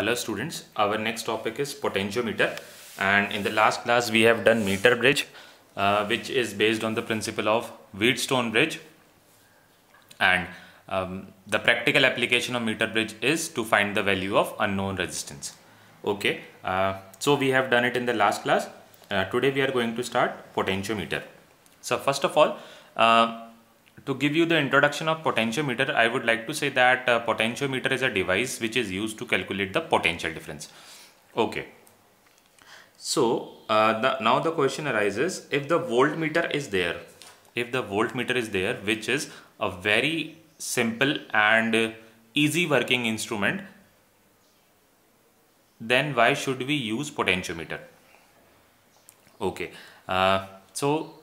Hello students, our next topic is potentiometer, and in the last class we have done meter bridge, which is based on the principle of Wheatstone bridge, and the practical application of meter bridge is to find the value of unknown resistance. Okay, so we have done it in the last class. Today we are going to start potentiometer. So first of all, to give you the introduction of potentiometer, I would like to say that potentiometer is a device which is used to calculate the potential difference. Okay. So now the question arises, if the voltmeter is there, which is a very simple and easy working instrument, then why should we use potentiometer? Okay. So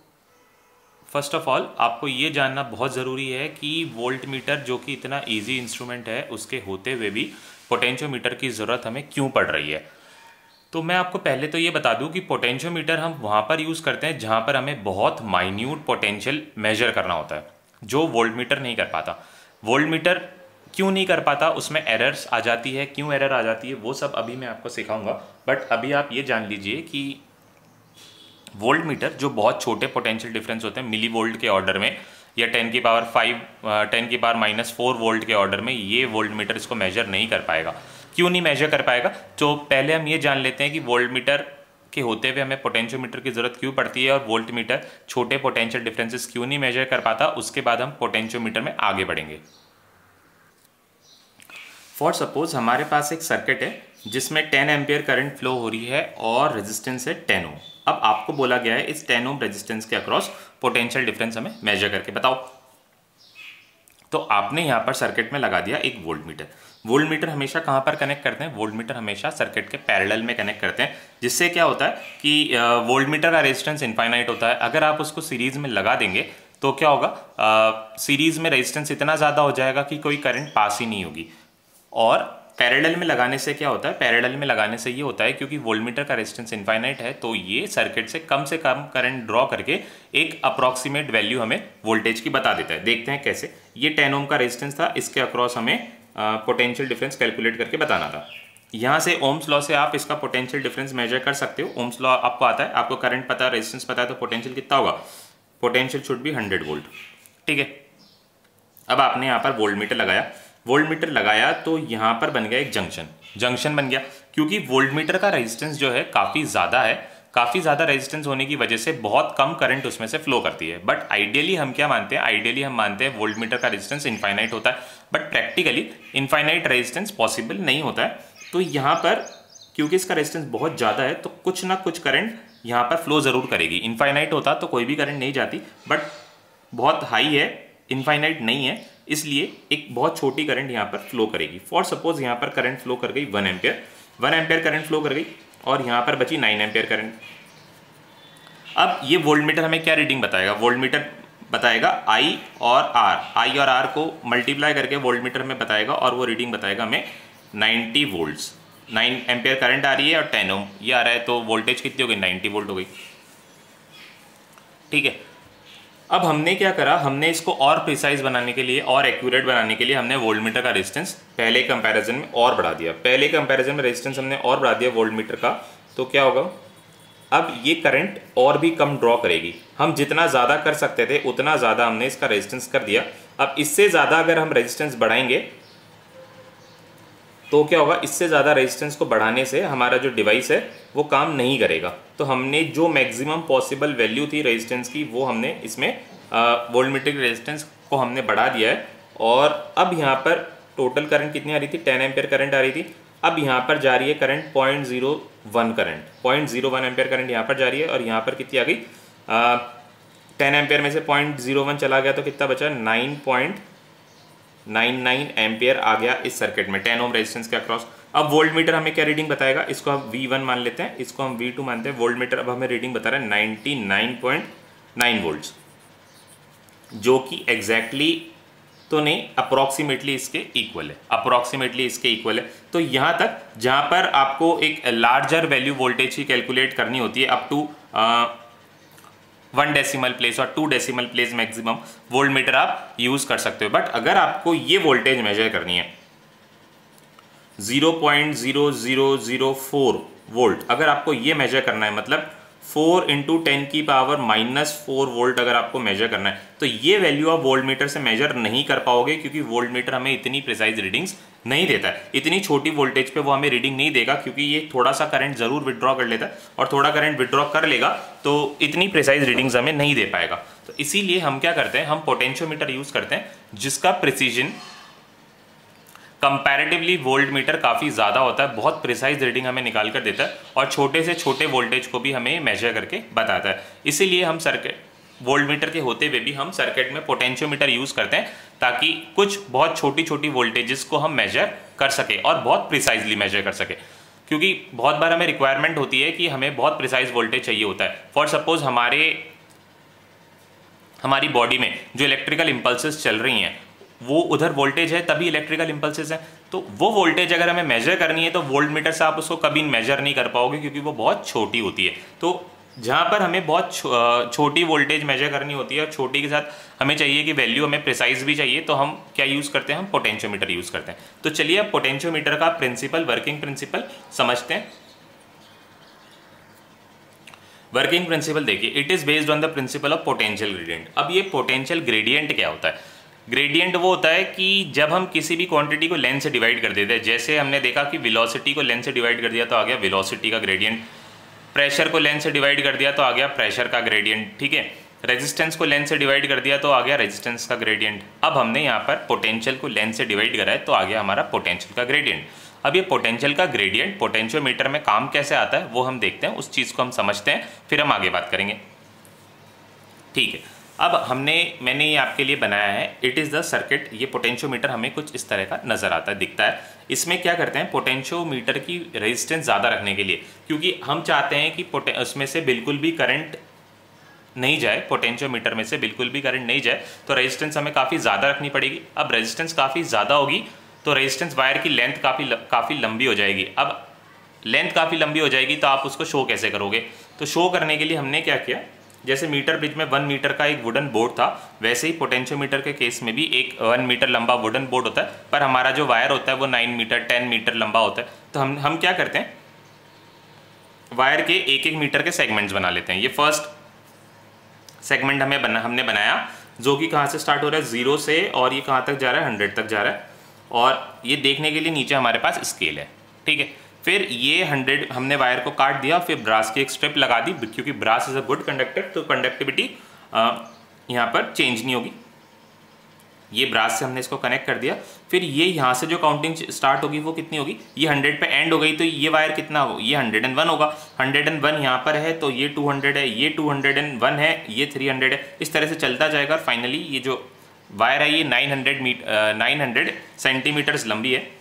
first of all आपको ये जानना बहुत ज़रूरी है कि voltmeter जो कि इतना इजी इंस्ट्रूमेंट है उसके होते हुए भी पोटेंशियोमीटर की ज़रूरत हमें क्यों पड़ रही है। तो मैं आपको पहले तो ये बता दूं कि पोटेंशियोमीटर हम वहाँ पर यूज़ करते हैं जहाँ पर हमें बहुत माइन्यूट पोटेंशियल मेजर करना होता है, जो वोल्टमीटर नहीं कर पाता। वोल्टमीटर क्यों नहीं कर पाता, उसमें एरर्स आ जाती है, क्यों एरर आ जाती है वो सब अभी मैं आपको सिखाऊंगा। बट अभी आप ये जान लीजिए कि वोल्टमीटर जो बहुत छोटे पोटेंशियल डिफरेंस होते हैं, मिली वोल्ट के ऑर्डर में या 10 की पावर -4 वोल्ट के ऑर्डर में, ये वोल्टमीटर इसको मेजर नहीं कर पाएगा। क्यों नहीं मेजर कर पाएगा? तो पहले हम ये जान लेते हैं कि वोल्टमीटर के होते हुए हमें पोटेंशियोमीटर की ज़रूरत क्यों पड़ती है और वोल्टमीटर छोटे पोटेंशियल डिफरेंसेस क्यों नहीं मेजर कर पाता। उसके बाद हम पोटेंशियोमीटर में आगे बढ़ेंगे। फॉर सपोज हमारे पास एक सर्किट है जिसमें 10 एम्पियर करंट फ्लो हो रही है और रेजिस्टेंस है 10 ओम। अब आपको बोला गया है इस 10 ओम रेजिस्टेंस के अक्रॉस पोटेंशियल डिफरेंस हमें मेजर करके बताओ। तो आपने यहाँ पर सर्किट में लगा दिया एक वोल्टमीटर। वोल्टमीटर हमेशा कहाँ पर कनेक्ट करते हैं? वोल्टमीटर हमेशा सर्किट के पैरेलल में कनेक्ट करते हैं, जिससे क्या होता है कि वोल्टमीटर का रेजिस्टेंस इनफाइनाइट होता है। अगर आप उसको सीरीज में लगा देंगे तो क्या होगा, सीरीज में रेजिस्टेंस इतना ज़्यादा हो जाएगा कि कोई करंट पास ही नहीं होगी। और पैरेलल में लगाने से क्या होता है? पैरेलल में लगाने से ये होता है क्योंकि वोल्टमीटर का रेजिस्टेंस इनफाइनाइट है, तो ये सर्किट से कम करंट ड्रॉ करके एक अप्रॉक्सीमेट वैल्यू हमें वोल्टेज की बता देता है। देखते हैं कैसे। ये 10 ओम का रेजिस्टेंस था, इसके अक्रॉस हमें पोटेंशियल डिफरेंस कैलकुलेट करके बताना था। यहाँ से ओम्स लॉ से आप इसका पोटेंशियल डिफरेंस मेजर कर सकते हो। ओम्स लॉ आपको आता है, आपको करंट पता है, रेजिस्टेंस पता है, तो पोटेंशियल कितना होगा? Potential should be 100 volt. ठीक है। अब आपने यहाँ पर वोल्टमीटर लगाया तो यहाँ पर बन गया एक जंक्शन बन गया, क्योंकि वोल्टमीटर का रेजिस्टेंस जो है काफ़ी ज़्यादा रेजिस्टेंस होने की वजह से बहुत कम करंट उसमें से फ्लो करती है। बट आइडियली हम क्या मानते हैं? आइडियली हम मानते हैं वोल्टमीटर का रेजिस्टेंस इनफाइनाइट होता है, but practically infinite resistance possible नहीं होता है। तो यहाँ पर क्योंकि इसका रेजिस्टेंस बहुत ज़्यादा है तो कुछ ना कुछ करंट यहाँ पर फ्लो ज़रूर करेगी। इनफाइनाइट होता तो कोई भी करंट नहीं जाती, बट बहुत हाई है, इनफाइनाइट नहीं है, इसलिए एक बहुत छोटी करंट यहाँ पर फ्लो करेगी। फॉर सपोज यहाँ पर करंट फ्लो कर गई 1 एम्पियर करंट फ्लो कर गई और यहाँ पर बची 9 एम्पियर करंट। अब ये वोल्टमीटर हमें क्या रीडिंग बताएगा? वोल्टमीटर बताएगा I और R को मल्टीप्लाई करके वोल्टमीटर हमें बताएगा और वो रीडिंग बताएगा हमें 90 वोल्ट्स। 9 एम्पियर करंट आ रही है और 10 ओम ये आ रहा है, तो वोल्टेज कितनी हो गई? 90 वोल्ट हो गई। ठीक है। अब हमने क्या करा, हमने इसको और प्रिसाइज बनाने के लिए और एक्यूरेट बनाने के लिए हमने वोल्टमीटर का रेजिस्टेंस पहले कंपैरिजन में और बढ़ा दिया। पहले कंपैरिजन में रेजिस्टेंस हमने और बढ़ा दिया वोल्टमीटर का, तो क्या होगा, अब ये करंट और भी कम ड्रॉ करेगी। हम जितना ज़्यादा कर सकते थे उतना ज़्यादा हमने इसका रेजिस्टेंस कर दिया। अब इससे ज़्यादा अगर हम रेजिस्टेंस बढ़ाएंगे तो क्या होगा, इससे ज़्यादा रेजिस्टेंस को बढ़ाने से हमारा जो डिवाइस है वो काम नहीं करेगा। तो हमने जो मैक्सिमम पॉसिबल वैल्यू थी रेजिस्टेंस की वो हमने इसमें वोल्टमीटर की रेजिस्टेंस को हमने बढ़ा दिया है। और अब यहाँ पर टोटल करंट कितनी आ रही थी? 10 एम्पियर करंट आ रही थी। अब यहाँ पर जा रही है करंट 0.01 एम्पियर करंट यहाँ पर जा रही है, और यहाँ पर कितनी आ गई? 10 एम्पियर में से 0.01 चला गया तो कितना बचा? 9.99 एम्पियर आ गया इस सर्किट में 10 ओम रेजिस्टेंस के अक्रॉस। अब वोल्टमीटर हमें क्या रीडिंग बताएगा? इसको हम V1 मान लेते हैं, इसको हम V2 मानते हैं। वोल्टमीटर अब हमें रीडिंग बता रहा है 99.9 वोल्ट्स, जो कि एग्जैक्टली तो नहीं, अप्रॉक्सीमेटली इसके इक्वल है। तो यहाँ तक जहाँ पर आपको एक लार्जर वैल्यू वोल्टेज की कैलकुलेट करनी होती है, अप टू 1 डेसिमल प्लेस और 2 डेसिमल प्लेस मैक्सिमम वोल्टमीटर आप यूज़ कर सकते हो। बट अगर आपको ये वोल्टेज मेजर करनी है 0.0004 वोल्ट अगर आपको ये मेजर करना है, मतलब 4 × 10⁻⁻⁴ वोल्ट अगर आपको मेजर करना है, तो ये वैल्यू आप वोल्ट मीटर से मेजर नहीं कर पाओगे, क्योंकि वोल्ट मीटर हमें इतनी प्रिसाइज रीडिंग्स नहीं देता है। इतनी छोटी वोल्टेज पे वो हमें रीडिंग नहीं देगा, क्योंकि ये थोड़ा सा करंट जरूर विड्रॉ कर लेता है, और थोड़ा करंट विड्रॉ कर लेगा तो इतनी प्रिसाइज रीडिंग्स हमें नहीं दे पाएगा। तो इसीलिए हम क्या करते हैं, हम पोटेंशियोमीटर यूज करते हैं, जिसका प्रिसीजन कंपैरेटिवली वोल्ट मीटर काफ़ी ज़्यादा होता है, बहुत प्रिसाइज रीडिंग हमें निकाल कर देता है, और छोटे से छोटे वोल्टेज को भी हमें मेजर करके बताता है। इसीलिए हम सर्किट वोल्ट मीटर के होते हुए भी हम सर्किट में पोटेंशियोमीटर यूज़ करते हैं, ताकि कुछ बहुत छोटी छोटी वोल्टेजेस को हम मेजर कर सके और बहुत प्रिसाइजली मेजर कर सके। क्योंकि बहुत बार हमें रिक्वायरमेंट होती है कि हमें बहुत प्रिसाइज वोल्टेज चाहिए होता है। फॉर सपोज हमारी बॉडी में जो इलेक्ट्रिकल इम्पल्सेस चल रही हैं वो उधर वोल्टेज है, तभी इलेक्ट्रिकल इम्पल्सेस हैं, तो वो वोल्टेज अगर हमें मेजर करनी है तो वोल्ट मीटर से आप उसको कभी मेजर नहीं कर पाओगे, क्योंकि वो बहुत छोटी होती है। तो जहाँ पर हमें बहुत छोटी वोल्टेज मेजर करनी होती है, और छोटी के साथ हमें चाहिए कि वैल्यू हमें प्रिसाइज भी चाहिए, तो हम क्या यूज़ करते हैं, हम पोटेंशियोमीटर यूज़ करते हैं। तो चलिए अब पोटेंशियोमीटर का प्रिंसिपल, वर्किंग प्रिंसिपल समझते हैं। वर्किंग प्रिंसिपल देखिए, it is based on the principle of potential gradient. अब ये पोटेंशियल ग्रेडियंट क्या होता है? ग्रेडियंट वो होता है कि जब हम किसी भी क्वांटिटी को लेंथ से डिवाइड कर देते हैं, जैसे हमने देखा कि वेलोसिटी को लेंथ से डिवाइड कर दिया तो आ गया वेलोसिटी का ग्रेडियंट, प्रेशर को लेंथ से डिवाइड कर दिया तो आ गया प्रेशर का ग्रेडियंट, ठीक है, रेजिस्टेंस को लेंथ से डिवाइड कर दिया तो आ गया रेजिस्टेंस का ग्रेडियंट। अब हमने यहाँ पर पोटेंशियल को लेंथ से डिवाइड करा है तो आ गया हमारा पोटेंशियल का ग्रेडियंट। अब ये पोटेंशियल का ग्रेडियंट पोटेंशियोमीटर में काम कैसे आता है वो हम देखते हैं, उस चीज़ को हम समझते हैं, फिर हम आगे बात करेंगे, ठीक है। अब मैंने ये आपके लिए बनाया है, इट इज़ द सर्किट। ये पोटेंशियोमीटर हमें कुछ इस तरह का नज़र आता है, दिखता है। इसमें क्या करते हैं, पोटेंशियोमीटर की रेजिस्टेंस ज़्यादा रखने के लिए, क्योंकि हम चाहते हैं कि उसमें से बिल्कुल भी करंट नहीं जाए, पोटेंशियोमीटर में से बिल्कुल भी करंट नहीं जाए, तो रेजिस्टेंस हमें काफ़ी ज़्यादा रखनी पड़ेगी। अब रेजिस्टेंस काफ़ी ज़्यादा होगी तो रेजिस्टेंस वायर की लेंथ काफ़ी लंबी हो जाएगी। अब लेंथ काफ़ी लंबी हो जाएगी तो आप उसको शो कैसे करोगे? तो शो करने के लिए हमने क्या किया, जैसे मीटर ब्रिज में 1 मीटर का एक वुडन बोर्ड था, वैसे ही पोटेंशियोमीटर के केस में भी एक 1 मीटर लंबा वुडन बोर्ड होता है, पर हमारा जो वायर होता है वो 9 मीटर 10 मीटर लंबा होता है। तो हम क्या करते हैं, वायर के 1-1 मीटर के सेगमेंट्स बना लेते हैं। ये फर्स्ट सेगमेंट हमने बनाया, जो कि कहाँ से स्टार्ट हो रहा है, 0 से, और ये कहाँ तक जा रहा है, 100 तक जा रहा है। और ये देखने के लिए नीचे हमारे पास स्केल है, ठीक है। फिर ये 100 हमने वायर को काट दिया, फिर ब्रास की एक स्ट्रिप लगा दी, क्योंकि brass is a good conductor, तो कंडक्टिविटी यहाँ पर चेंज नहीं होगी। ये ब्रास से हमने इसको कनेक्ट कर दिया। फिर ये यहाँ से जो काउंटिंग स्टार्ट होगी वो कितनी होगी, ये 100 पे एंड हो गई, तो ये वायर कितना होगा, ये 101 होगा। 101 यहाँ पर है तो ये 200 है, ये 201 है, ये 300 है, इस तरह से चलता जाएगा। और फाइनली ये जो वायर है ये 900 सेंटीमीटर्स लंबी है।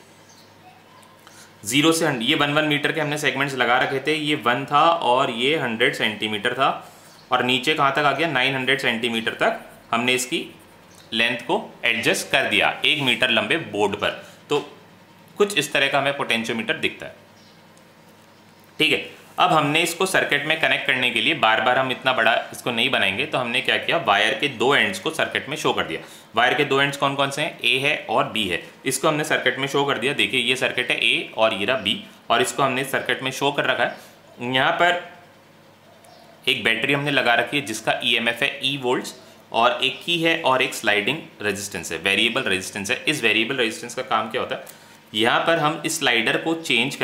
0 से ये 1 मीटर के हमने सेगमेंट्स लगा रखे थे, ये 1 था और ये 100 सेंटीमीटर था, और नीचे कहाँ तक आ गया, 900 सेंटीमीटर तक हमने इसकी लेंथ को एडजस्ट कर दिया 1 मीटर लंबे बोर्ड पर। तो कुछ इस तरह का हमें पोटेंशियोमीटर दिखता है, ठीक है। अब हमने इसको सर्किट में कनेक्ट करने के लिए, बार बार हम इतना बड़ा इसको नहीं बनाएंगे, तो हमने क्या किया, वायर के 2 एंड्स को सर्किट में शो कर दिया। वायर के 2 एंड्स कौन कौन से हैं, ए है और बी है, इसको हमने सर्किट में शो कर दिया। देखिए ये सर्किट है ए और ये रहा बी, और इसको हमने सर्किट में शो कर रखा है। यहाँ पर एक बैटरी हमने लगा रखी है जिसका EMF है E वोल्ट्स, और एक की है और एक स्लाइडिंग रेजिस्टेंस है, वेरिएबल रेजिस्टेंस है। इस वेरिएबल रेजिस्टेंस का काम क्या होता है, यहाँ पर हम इस स्लाइडर को चेंज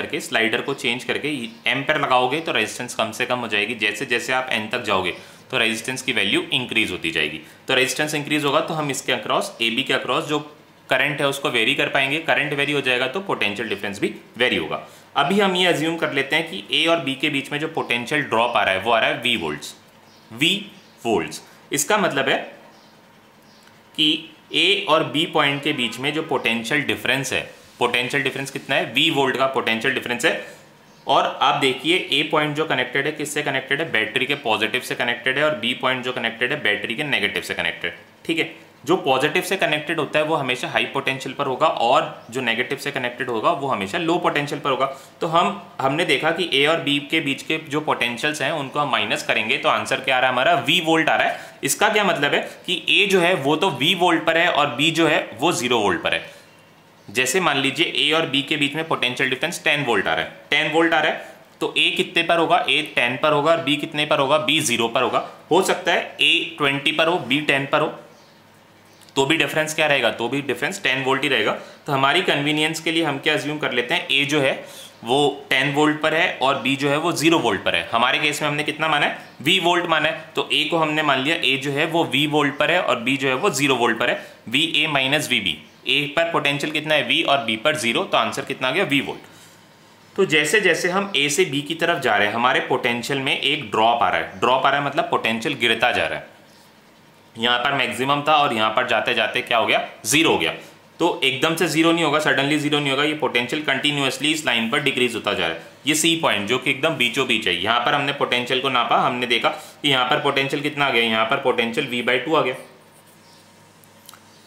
करके एम पर लगाओगे तो रेजिस्टेंस कम से कम हो जाएगी। जैसे जैसे आप एन तक जाओगे तो रेजिस्टेंस की वैल्यू इंक्रीज होती जाएगी। तो रेजिस्टेंस इंक्रीज होगा तो हम इसके अक्रॉस, AB के अक्रॉस जो करंट है उसको वेरी कर पाएंगे। करंट वेरी हो जाएगा तो पोटेंशियल डिफरेंस भी वेरी होगा। अभी हम ये अज्यूम कर लेते हैं कि A और B के बीच में जो पोटेंशियल ड्रॉप आ रहा है वो आ रहा है V वोल्ट्स। इसका मतलब है कि A और B पॉइंट के बीच में जो पोटेंशियल डिफरेंस है, पोटेंशियल डिफरेंस कितना है, V वोल्ट का पोटेंशियल डिफरेंस है। और आप देखिए A पॉइंट जो कनेक्टेड है किससे कनेक्टेड है, बैटरी के पॉजिटिव से कनेक्टेड है, और B पॉइंट जो कनेक्टेड है बैटरी के नेगेटिव से कनेक्टेड, ठीक है। जो पॉजिटिव से कनेक्टेड होता है वो हमेशा हाई पोटेंशियल पर होगा, और जो नेगेटिव से कनेक्टेड होगा वो हमेशा लो पोटेंशियल पर होगा। तो हमने देखा कि A और B के बीच के जो पोटेंशियल्स हैं उनको हम माइनस करेंगे तो आंसर क्या आ रहा है हमारा, V वोल्ट आ रहा है। इसका क्या मतलब है कि A जो है वो तो V वोल्ट पर है और B जो है वो 0 वोल्ट पर है। जैसे मान लीजिए ए और बी के बीच में पोटेंशियल डिफरेंस 10 वोल्ट आ रहा है, 10 वोल्ट आ रहा है, तो ए कितने पर होगा, ए 10 पर होगा, और बी कितने पर होगा, बी 0 पर होगा। हो सकता है ए 20 पर हो, बी 10 पर हो, तो भी डिफरेंस क्या रहेगा, तो भी डिफरेंस 10 वोल्ट ही रहेगा। तो हमारी कन्वीनियंस के लिए हम क्या अज्यूम कर लेते हैं, ए जो है वो 10 वोल्ट पर है और बी जो है वो 0 वोल्ट पर है। हमारे केस में हमने कितना माना है, V वोल्ट माना है, तो ए को हमने मान लिया ए जो है वो V वोल्ट पर है और बी जो है वो 0 वोल्ट पर है, VA माइनस VB। ए पर पोटेंशियल कितना है V और बी पर 0, तो आंसर कितना आ गया, V वोल्ट। तो जैसे जैसे हम ए से बी की तरफ जा रहे हैं हमारे पोटेंशियल में एक ड्रॉप आ रहा है, ड्रॉप आ रहा है मतलब पोटेंशियल गिरता जा रहा है। यहाँ पर मैक्सिमम था और यहाँ पर जाते जाते क्या हो गया, 0 हो गया। तो एकदम से 0 नहीं होगा, सडनली 0 नहीं होगा, ये पोटेंशियल कंटिन्यूअसली इस लाइन पर डिक्रीज होता जा रहा है। ये सी पॉइंट जो कि एकदम बीचों बीच है, यहाँ पर हमने पोटेंशियल को नापा, हमने देखा कि यहाँ पर पोटेंशियल कितना आ गया, यहाँ पर पोटेंशियल V/2 आ गया।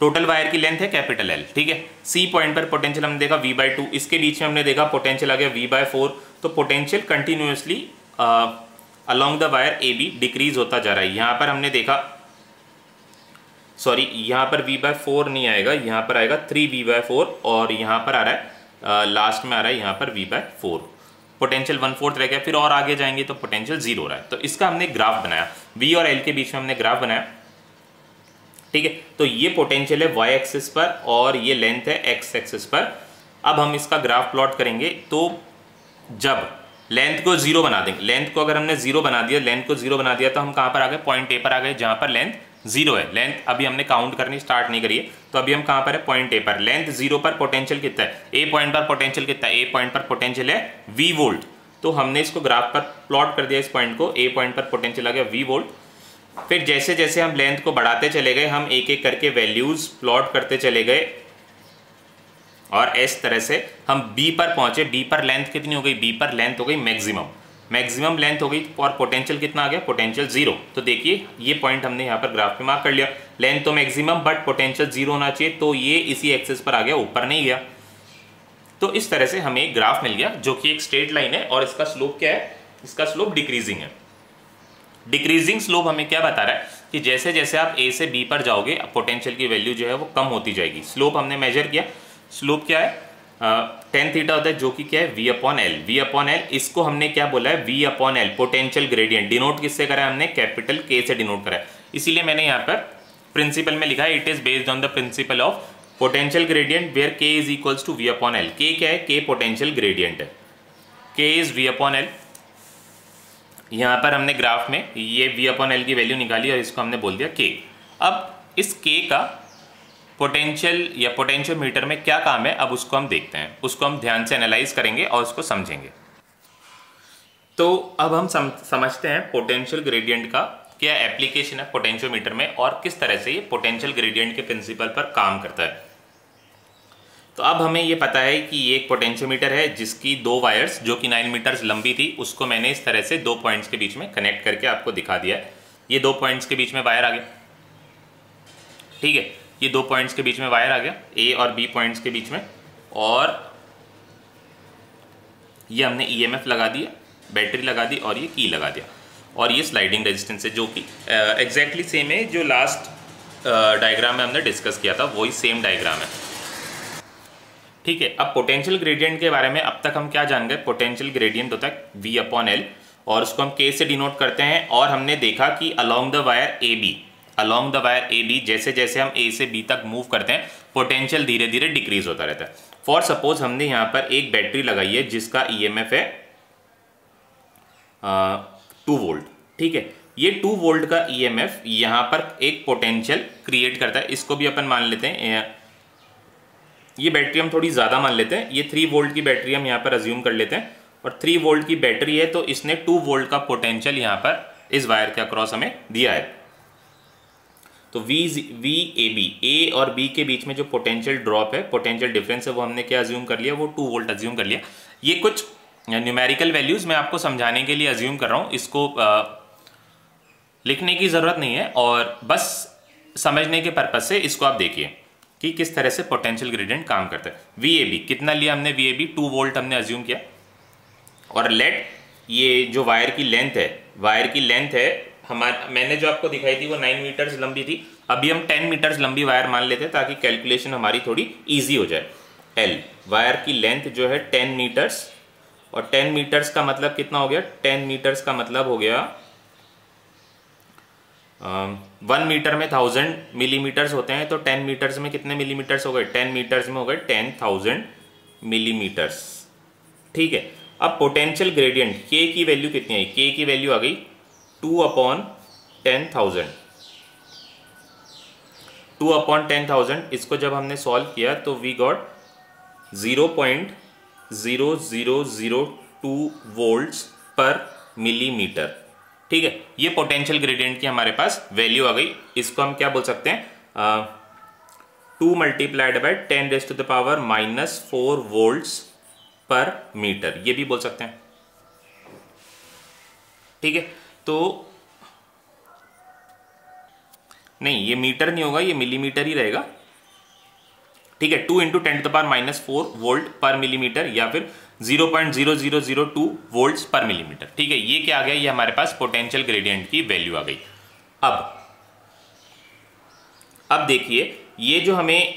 टोटल वायर की लेंथ है कैपिटल L, ठीक है। सी पॉइंट पर पोटेंशियल हमने देखा V/2, इसके बीच में हमने देखा पोटेंशियल आ गया V/4। तो potential continuously along the wire AB decrease होता जा रहा है। यहाँ पर हमने देखा, सॉरी यहाँ पर V/4 नहीं आएगा, यहाँ पर आएगा 3V/4 और यहाँ पर आ रहा है लास्ट में आ रहा है यहाँ पर V/4। पोटेंशियल 1/4 रह गया, फिर और आगे जाएंगे तो पोटेंशियल 0 हो रहा है। तो इसका हमने ग्राफ बनाया, V और L के बीच में हमने ग्राफ बनाया, ठीक है। तो ये पोटेंशियल है y एक्सिस पर और ये लेंथ है x एक्सिस पर। अब हम इसका ग्राफ प्लॉट करेंगे, तो जब लेंथ को 0 बना देंगे, लेंथ को अगर हमने 0 बना दिया, लेंथ को 0 बना दिया तो हम कहाँ पर आ गए, पॉइंट ए पर आ गए, जहाँ पर लेंथ 0 है। लेंथ अभी हमने काउंट करनी स्टार्ट नहीं करी है, तो अभी हम कहाँ पर है, पॉइंट ए पर। लेंथ 0 पर पोटेंशियल कितना है, ए पॉइंट पर पोटेंशियल कितना है, ए पॉइंट पर पोटेंशियल है V वोल्ट। तो हमने इसको ग्राफ पर प्लॉट कर दिया, इस पॉइंट को, ए पॉइंट पर पोटेंशियल आ गया V वोल्ट। फिर जैसे जैसे हम लेंथ को बढ़ाते चले गए, हम एक एक करके वैल्यूज प्लॉट करते चले गए और इस तरह से हम B पर पहुंचे। B पर लेंथ कितनी हो गई, B पर लेंथ हो गई मैक्सिमम, मैक्सिमम लेंथ हो गई और पोटेंशियल कितना आ गया, पोटेंशियल 0। तो देखिए ये पॉइंट हमने यहाँ पर ग्राफ पे मार्क कर लिया। लेंथ तो मैक्सिमम बट पोटेंशियल 0 होना चाहिए, तो ये इसी एक्सिस पर आ गया, ऊपर नहीं गया। तो इस तरह से हमें एक ग्राफ मिल गया जो कि एक स्ट्रेट लाइन है और इसका स्लोप क्या है, इसका स्लोप डिक्रीजिंग है। डिक्रीजिंग स्लोप हमें क्या बता रहा है कि जैसे जैसे आप ए से बी पर जाओगे पोटेंशियल की वैल्यू जो है वो कम होती जाएगी। स्लोप हमने मेजर किया, स्लोप क्या है, tan थीटा होता है जो कि क्या है, V/L। V/L इसको हमने क्या बोला है, V/L पोटेंशियल ग्रेडियंट। डिनोट किससे करा है हमने, कैपिटल K से डिनोट करा है। इसीलिए मैंने यहाँ पर प्रिंसिपल में लिखा है, it is based on the principle of potential gradient where K is equals to V/L। K क्या है, K पोटेंशियल ग्रेडियंट है, K इज V/L। यहाँ पर हमने ग्राफ में ये V/L की वैल्यू निकाली और इसको हमने बोल दिया K। अब इस K का पोटेंशियल या पोटेंशियोमीटर में क्या काम है, अब उसको हम देखते हैं, उसको हम ध्यान से एनालाइज करेंगे और उसको समझेंगे। तो अब हम समझते हैं पोटेंशियल ग्रेडियंट का क्या एप्लीकेशन है पोटेंशियोमीटर में और किस तरह से ये पोटेंशियल ग्रेडियंट के प्रिंसिपल पर काम करता है। तो अब हमें ये पता है कि ये एक पोटेंशियोमीटर है जिसकी 2 वायर्स जो कि 9 मीटर्स लंबी थी, उसको मैंने इस तरह से 2 पॉइंट्स के बीच में कनेक्ट करके आपको दिखा दिया है। ये 2 पॉइंट्स के बीच में वायर आ गया, ठीक है, ये 2 पॉइंट्स के बीच में वायर आ गया, ए और बी पॉइंट्स के बीच में, और ये हमने EMF लगा दिया, बैटरी लगा दी और ये की लगा दिया, और ये स्लाइडिंग रेजिस्टेंस है जो कि एग्जैक्टली सेम है जो लास्ट डायग्राम में हमने डिस्कस किया था, वही सेम डायग्राम है, ठीक है। अब पोटेंशियल ग्रेडियंट के बारे में अब तक हम क्या जान गए, पोटेंशियल ग्रेडियंट होता है V/L और उसको हम K से डिनोट करते हैं। और हमने देखा कि अलोंग द वायर AB जैसे जैसे हम A से B तक मूव करते हैं पोटेंशियल धीरे धीरे डिक्रीज होता रहता है। फॉर सपोज हमने यहाँ पर एक बैटरी लगाई है जिसका EMF है 2 वोल्ट, ठीक है। ये 2 वोल्ट का EMF यहाँ पर एक पोटेंशियल क्रिएट करता है, इसको भी अपन मान लेते हैं, ये बैटरी हम थोड़ी ज़्यादा मान लेते हैं, ये 3 वोल्ट की बैटरी हम यहाँ पर अज्यूम कर लेते हैं और 3 वोल्ट की बैटरी है तो इसने 2 वोल्ट का पोटेंशियल यहाँ पर इस वायर के अक्रॉस हमें दिया है। तो VAB A और B के बीच में जो पोटेंशियल ड्रॉप है, पोटेंशियल डिफरेंस है, वो हमने क्या अज्यूम कर लिया, वो 2 वोल्ट अज्यूम कर लिया। ये कुछ न्यूमेरिकल वैल्यूज़ मैं आपको समझाने के लिए अज्यूम कर रहा हूँ, इसको लिखने की ज़रूरत नहीं है और बस समझने के पर्पज से इसको आप देखिए कि किस तरह से पोटेंशियल ग्रेडियंट काम करता है। VAB कितना लिया हमने, VAB 2 वोल्ट हमने अज्यूम किया और लेट ये जो वायर की लेंथ है हमारे, मैंने जो आपको दिखाई थी वो 9 मीटर्स लंबी थी, अभी हम 10 मीटर्स लंबी वायर मान लेते हैं ताकि कैलकुलेशन हमारी थोड़ी ईजी हो जाए। L। वायर की लेंथ जो है 10 मीटर्स, और 10 मीटर्स का मतलब कितना हो गया? 10 मीटर्स का मतलब हो गया 1 मीटर में 1000 मिलीमीटर्स होते हैं, तो 10 मीटर्स में कितने मिलीमीटर्स हो गए? 10 मीटर्स में हो गए 10,000 मिलीमीटर्स। ठीक है, अब पोटेंशियल ग्रेडियंट K की वैल्यू कितनी आई? K की वैल्यू आ गई 2/10,000। 2/10,000, इसको जब हमने सॉल्व किया तो वी गॉट 0.0002 वोल्ट्स पर मिलीमीटर। ठीक है, ये पोटेंशियल ग्रेडियंट की हमारे पास वैल्यू आ गई। इसको हम क्या बोल सकते हैं? 2 मल्टीप्लाइड बाय 10⁻⁻4 वोल्ट्स पर मीटर, ये भी बोल सकते हैं। ठीक है, तो नहीं, ये मीटर नहीं होगा, ये मिलीमीटर ही रहेगा। ठीक है, 2 × 10⁻⁻4 वोल्ट पर मिलीमीटर, या फिर 0.0002 वोल्ट्स पर मिलीमीटर। ठीक है, ये क्या आ गया? ये हमारे पास पोटेंशियल ग्रेडियंट की वैल्यू आ गई। अब देखिए, ये जो हमें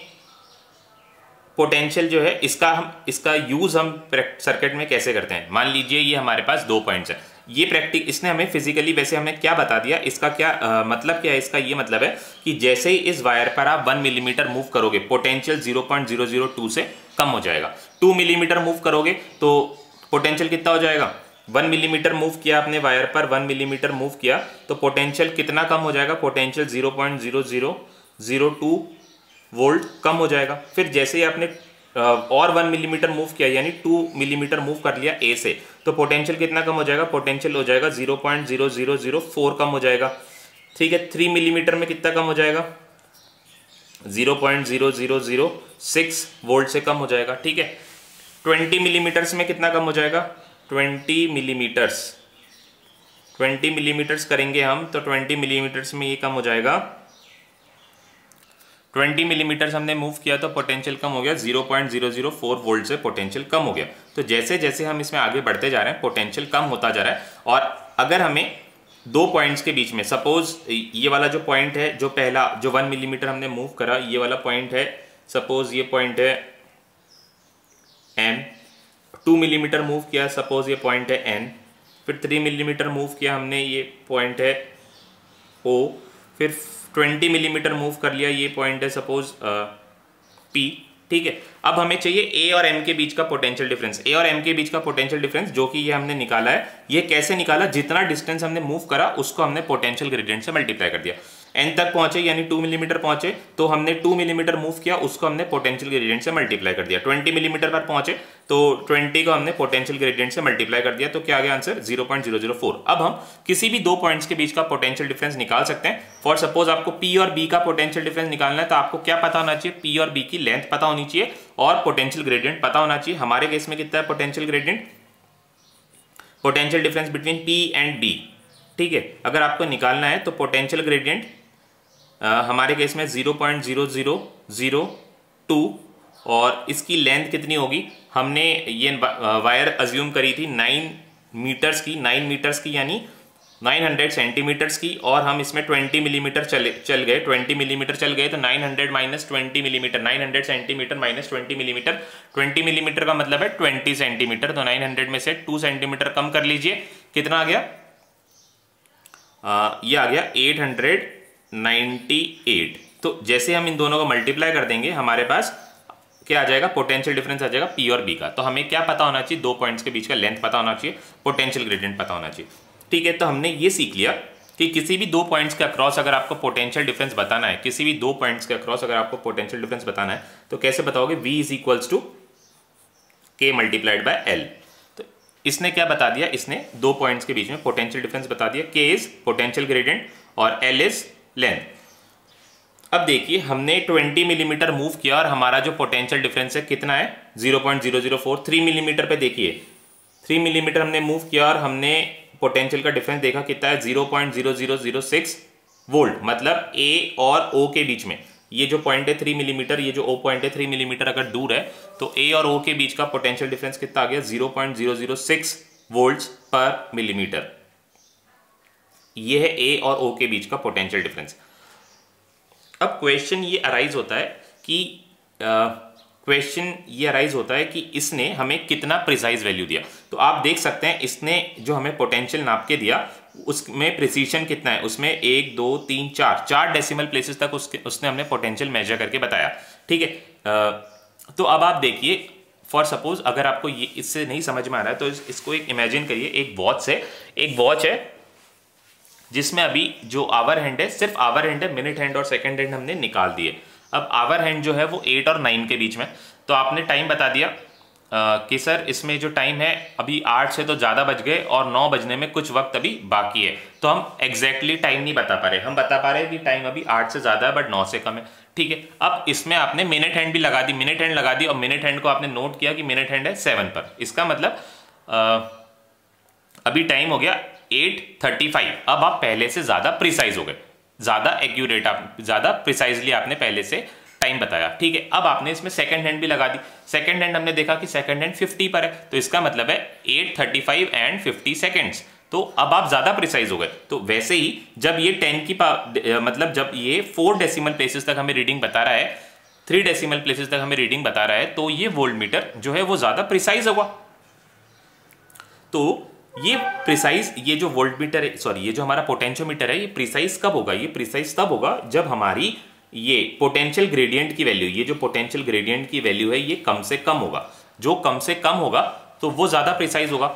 पोटेंशियल जो है, इसका यूज हम सर्किट में कैसे करते हैं? मान लीजिए ये हमारे पास 2 पॉइंट्स है। ये इसने हमें फिजिकली वैसे हमें क्या बता दिया, इसका क्या मतलब क्या है? इसका ये मतलब है कि जैसे ही इस वायर पर आप 1 मिलीमीटर मूव करोगे, पोटेंशियल 0.002 से कम हो जाएगा। 2 मिलीमीटर मूव करोगे तो पोटेंशियल कितना हो जाएगा? 1 मिलीमीटर मूव किया आपने वायर पर, 1 मिलीमीटर मूव किया तो पोटेंशियल कितना कम हो जाएगा? पोटेंशियल 0.0002 वोल्ट कम हो जाएगा। फिर जैसे ही आपने और 1 मिलीमीटर मूव किया, यानी 2 मिलीमीटर मूव कर लिया ए से, तो पोटेंशियल कितना कम हो जाएगा? पोटेंशियल हो जाएगा 0.0004 कम हो जाएगा। ठीक है, 3 मिलीमीटर में कितना कम हो जाएगा? 0.0006 वोल्ट से कम हो जाएगा। ठीक है, 20 मिलीमीटर्स में कितना कम हो जाएगा? 20 मिलीमीटर्स करेंगे हम, तो 20 मिलीमीटर्स में ये कम हो जाएगा। 20 मिलीमीटर्स हमने मूव किया तो पोटेंशियल कम हो गया, 0.004 वोल्ट से पोटेंशियल कम हो गया। तो जैसे जैसे हम इसमें आगे बढ़ते जा रहे हैं, पोटेंशियल कम होता जा रहा है। और अगर हमें 2 पॉइंट्स के बीच में, सपोज ये वाला जो पॉइंट है, जो पहला जो 1 मिलीमीटर हमने मूव करा, ये वाला पॉइंट है, सपोज ये पॉइंट है N। 2 मिलीमीटर मूव किया, सपोज ये पॉइंट है N। फिर 3 मिलीमीटर मूव किया हमने, ये पॉइंट है O। फिर 20 मिलीमीटर मूव कर लिया, ये पॉइंट है सपोज P। ठीक है, अब हमें चाहिए A और M के बीच का पोटेंशियल डिफरेंस। A और M के बीच का पोटेंशियल डिफरेंस जो कि ये हमने निकाला है। ये कैसे निकाला? जितना डिस्टेंस हमने मूव करा उसको हमने पोटेंशियल ग्रेडियंट से मल्टीप्लाई कर दिया। N तक पहुंचे यानी 2 मिलीमीटर पहुंचे, तो हमने 2 मिलीमीटर मूव किया, उसको हमने पोटेंशियल ग्रेडियंट से मल्टीप्लाई कर दिया। 20 मिलीमीटर पर पहुंचे तो 20 को हमने पोटेंशियल ग्रेडियंट से मल्टीप्लाई कर दिया, तो क्या आ गया आंसर? 0.004। अब हम किसी भी 2 पॉइंट्स के बीच का पोटेंशियल डिफरेंस निकाल सकते हैं। फॉर सपोज आपको P और B का पोटेंशियल डिफरेंस निकालना है, तो आपको क्या पता होना चाहिए? P और B की लेंथ पता होनी चाहिए और पोटेंशियल ग्रेडियंट पता होना चाहिए। हमारे केस में कितना है potential gradient? Potential difference between P and B। ठीक है, अगर आपको निकालना है तो पोटेंशियल ग्रेडियंट हमारे केस में 0.0002, और इसकी लेंथ कितनी होगी? हमने ये वायर अज्यूम करी थी 9 मीटर्स की, 9 मीटर्स की यानी 900 सेंटीमीटर्स की, और हम इसमें 20 मिलीमीटर चल गए। 20 मिलीमीटर चल गए तो 900 minus 20 millimetre, 900 centimetre minus 20 millimetre. 20 millimetre का मतलब है 20 सेंटीमीटर, तो 900 में से 2 सेंटीमीटर कम कर लीजिए, कितना आ गया? ये आ गया 898। तो जैसे हम इन दोनों को मल्टीप्लाई कर देंगे, हमारे पास क्या आ जाएगा? पोटेंशियल डिफरेंस आ जाएगा P और B का। तो हमें क्या पता होना चाहिए? 2 पॉइंट्स के बीच का लेंथ पता होना चाहिए, पोटेंशियल ग्रेडियंट पता होना चाहिए। ठीक है, तो हमने ये सीख लिया कि किसी भी 2 पॉइंट्स के अक्रॉस अगर आपको पोटेंशियल डिफरेंस बताना है, किसी भी 2 पॉइंट्स के अक्रॉस अगर आपको पोटेंशियल डिफरेंस बताना है, तो कैसे बताओगे? V is equals to K multiplied by L। तो इसने क्या बता दिया? इसने 2 पॉइंट्स के बीच में पोटेंशियल डिफरेंस बता दिया। K इज पोटेंशियल ग्रेडियंट और L इज लेंथ। अब देखिए, हमने 20 मिलीमीटर मूव किया और हमारा जो पोटेंशियल डिफरेंस है कितना है? 0.004। 3 मिलीमीटर पे देखिए, 3 मिलीमीटर हमने मूव किया और हमने पोटेंशियल का डिफरेंस देखा कितना है? 0.0006 वोल्ट। मतलब A और O के बीच में, ये जो पॉइंट है 3 मिलीमीटर, ये जो O पॉइंट है 3 मिलीमीटर अगर दूर है, तो A और O के बीच का पोटेंशियल डिफरेंस कितना आ गया? 0.006 वोल्ट पर मिलीमीटर। ये है A और O के बीच का पोटेंशियल डिफरेंस। अब क्वेश्चन ये अराइज होता है कि क्वेश्चन ये अराइज होता है कि इसने हमें कितना प्रिसाइज वैल्यू दिया। तो आप देख सकते हैं इसने जो हमें पोटेंशियल नाप के दिया उसमें प्रिसीशन कितना है, उसमें 1 2 3 4 डेसिमल प्लेसेस तक उसने हमने पोटेंशियल मेजर करके बताया। ठीक है, तो अब आप देखिए फॉर सपोज अगर आपको ये इससे नहीं समझ में आ रहा है तो इसको एक इमेजिन करिए, एक वॉच है जिसमें अभी जो आवर हैंड है, सिर्फ आवर हैंड है, मिनट हैंड और सेकंड हैंड हमने निकाल दिए। अब आवर हैंड जो है वो 8 और 9 के बीच में, तो आपने टाइम बता दिया कि सर इसमें जो टाइम है अभी 8 से तो ज़्यादा बज गए और 9 बजने में कुछ वक्त अभी बाकी है। तो हम एग्जैक्टली टाइम नहीं बता पा रहे, हम बता पा रहे हैं कि टाइम अभी 8 से ज़्यादा है बट 9 से कम है। ठीक है, अब इसमें आपने मिनट हैंड भी लगा दी, मिनट हैंड लगा दी और मिनट हैंड को आपने नोट किया कि मिनट हैंड है 7 पर। इसका मतलब अभी टाइम हो गया 8:35। अब आप पहले से ज़्यादा प्रिसाइज हो गए, ज़्यादा एक्यूरेट, आप ज़्यादा प्रिसाइजली आपने पहले से टाइम बताया। ठीक है, अब आपने इसमें सेकंड हैंड भी लगा दी। सेकंड हैंड हमने देखा कि सेकंड हैंड 50 पर है, तो इसका मतलब है 8:35 एंड 50 सेकंड्स। तो अब आप ज्यादा प्रिसाइज हो गए। तो वैसे ही जब ये 10 की मतलब जब ये 4 डेसिमल प्लेसेस तक हमें रीडिंग बता रहा है, 3 डेसिमल प्लेसेस तक हमें रीडिंग बता रहा है, तो ये वोल्ट मीटर जो है वो ज्यादा प्रिसाइज होगा। तो ये प्रिसाइज, ये जो वोल्ट मीटर है, सॉरी ये जो हमारा पोटेंशियोमीटर है, ये प्रिसाइज कब होगा? ये प्रिसाइज तब होगा जब हमारी ये पोटेंशियल ग्रेडियंट की वैल्यू, ये जो पोटेंशियल ग्रेडियंट की वैल्यू है ये कम से कम होगा। जो कम से कम होगा तो वो ज्यादा प्रिसाइज होगा।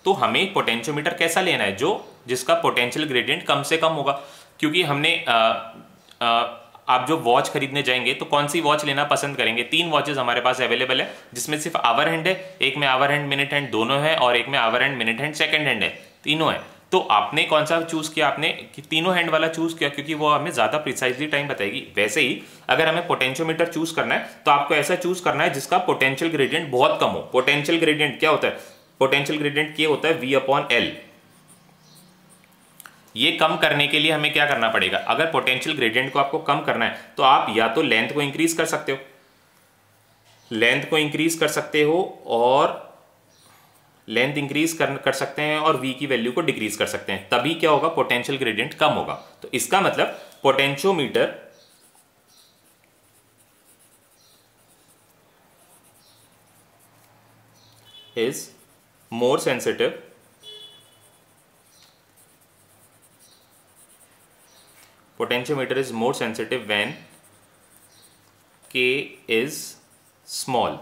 तो हमें पोटेंशियोमीटर कैसा लेना है? जो जिसका पोटेंशियल ग्रेडियंट कम से कम होगा। क्योंकि हमने आप जो वॉच खरीदने जाएंगे तो कौन सी वॉच लेना पसंद करेंगे? 3 वॉचेस हमारे पास अवेलेबल है जिसमें सिर्फ आवर हैंड है, एक में आवर हैंड मिनट हैंड दोनों है और एक में hour hand minute hand second hand है, तीनों है। तो आपने कौन सा चूज किया? आपने तीनों हैंड वाला चूज किया क्योंकि वो हमें ज्यादा प्रिसाइजली टाइम बताएगी। वैसे ही अगर हमें पोटेंशियोमीटर चूज करना है तो आपको ऐसा चूज करना है जिसका पोटेंशियल ग्रेडियंट बहुत कम हो। पोटेंशियल ग्रेडियंट क्या होता है? पोटेंशियल ग्रेडियंट क्या होता है? V/L। ये कम करने के लिए हमें क्या करना पड़ेगा? अगर पोटेंशियल ग्रेडियंट को आपको कम करना है तो आप या तो लेंथ को इंक्रीज कर सकते हो, लेंथ को इंक्रीज कर सकते हो और लेंथ इंक्रीज कर सकते हैं और v की वैल्यू को डिक्रीज कर सकते हैं। तभी क्या होगा? पोटेंशियल ग्रेडियंट कम होगा। तो इसका मतलब potentiometer is more sensitive potentiometer is more sensitive when K is small।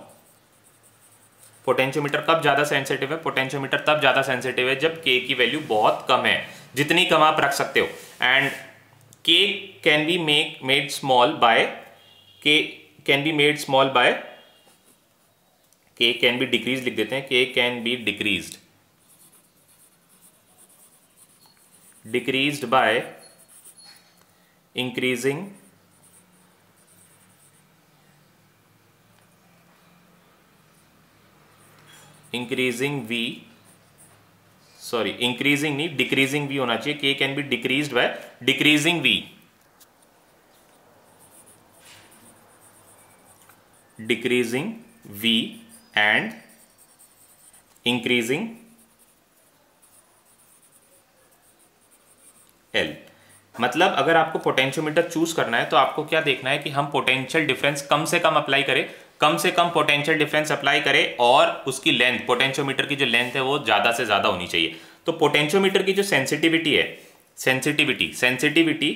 Potentiometer कब ज्यादा सेंसिटिव है? पोटेंशियोमीटर तब ज्यादा सेंसिटिव है जब K की वैल्यू बहुत कम है, जितनी कम आप रख सकते हो। And K can be made small by K can be made small by K can be decrease, लिख देते हैं K can be decreased by increasing V, sorry increasing नहीं, डिक्रीजिंग V होना चाहिए। K can be decreased by decreasing V, decreasing V and increasing L। मतलब अगर आपको potentiometer choose करना है तो आपको क्या देखना है कि हम पोटेंशियल डिफरेंस कम से कम अप्लाई करें, कम से कम पोटेंशियल डिफरेंस अप्लाई करें और उसकी लेंथ, पोटेंशियोमीटर की जो लेंथ है वो ज्यादा से ज्यादा होनी चाहिए। तो पोटेंशियोमीटर की जो सेंसिटिविटी है, सेंसिटिविटी